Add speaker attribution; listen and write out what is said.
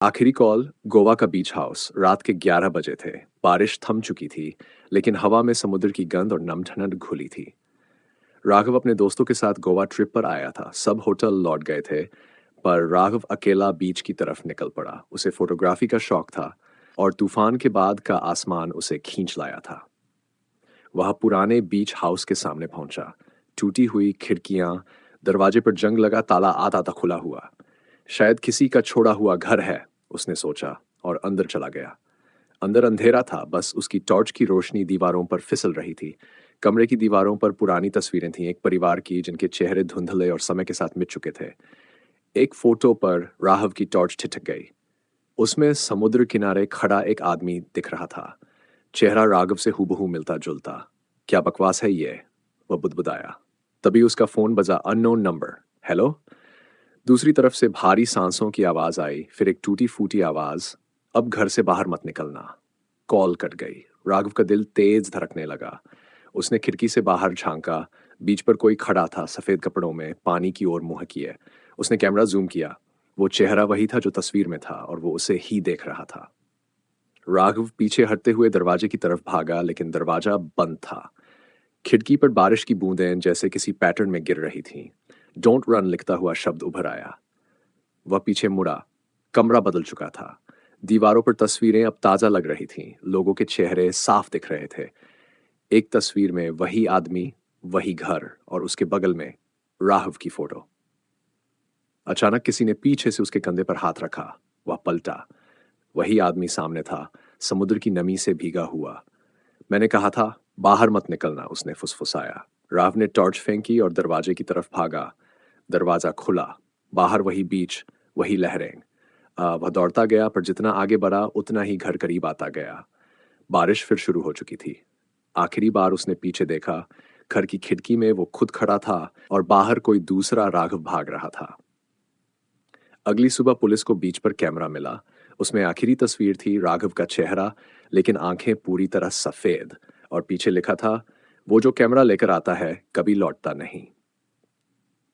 Speaker 1: आखिरी कॉल गोवा का बीच हाउस रात के 11 बजे थे। बारिश थम चुकी थी, लेकिन हवा में समुद्र की गंध और नम ठंड घुली थी। राघव अपने दोस्तों के साथ गोवा ट्रिप पर आया था। सब होटल लौट गए थे, पर राघव अकेला बीच की तरफ निकल पड़ा। उसे फोटोग्राफी का शौक था और तूफान के बाद का आसमान उसे खींच लाया था। वह पुराने बीच हाउस के सामने पहुंचा। टूटी हुई खिड़कियां, दरवाजे पर जंग लगा ताला आधा तक खुला हुआ। शायद किसी का छोड़ा हुआ घर है, उसने सोचा और अंदर चला गया। अंदर अंधेरा था, बस उसकी टॉर्च की रोशनी दीवारों पर फिसल रही थी। कमरे की दीवारों पर पुरानी तस्वीरें थीं, एक परिवार की जिनके चेहरे धुंधले और समय के साथ मिट चुके थे। एक फोटो पर राघव की टॉर्च ठिठक गई। उसमें समुद्र किनारे खड़ा एक आदमी दिख रहा था। चेहरा राघव से हूबहू मिलता जुलता। क्या बकवास है ये, वह बुदबुदाया। तभी उसका फोन बजा। Unknown number. हेलो। दूसरी तरफ से भारी सांसों की आवाज आई, फिर एक टूटी फूटी आवाज, अब घर से बाहर मत निकलना। कॉल कट गई। राघव का दिल तेज धड़कने लगा। उसने खिड़की से बाहर झांका। बीच पर कोई खड़ा था, सफेद कपड़ों में, पानी की ओर मुंह किए। उसने कैमरा जूम किया। वो चेहरा वही था जो तस्वीर में था, और वो उसे ही देख रहा था। राघव पीछे हटते हुए दरवाजे की तरफ भागा, लेकिन दरवाजा बंद था। खिड़की पर बारिश की बूंदें जैसे किसी पैटर्न में गिर रही थीं। डोंट रन लिखता हुआ शब्द उभर आया। वह पीछे मुड़ा। कमरा बदल चुका था। दीवारों पर तस्वीरें अब ताजा लग रही थीं। लोगों के चेहरे साफ दिख रहे थे। एक तस्वीर में वही आदमी, वही घर, और उसके बगल में राघव की फोटो। अचानक किसी ने पीछे से उसके कंधे पर हाथ रखा। वह पलटा। वही आदमी सामने था, समुद्र की नमी से भीगा हुआ। मैंने कहा था, बाहर मत निकलना, उसने फुसफुसाया। राव ने टॉर्च फेंकी और दरवाजे की तरफ भागा। दरवाजा खुला। बाहर वही बीच, वही लहरें। वह दौड़ता गया, पर जितना आगे बढ़ा उतना ही घर करीब आता गया। बारिश फिर शुरू हो चुकी थी। आखिरी बार उसने पीछे देखा। घर की खिड़की में वो खुद खड़ा था और बाहर कोई दूसरा राघव भाग रहा था। अगली सुबह पुलिस को बीच पर कैमरा मिला। उसमें आखिरी तस्वीर थी राघव का चेहरा, लेकिन आंखें पूरी तरह सफेद, और पीछे लिखा था, वो जो कैमरा लेकर आता है कभी लौटता नहीं।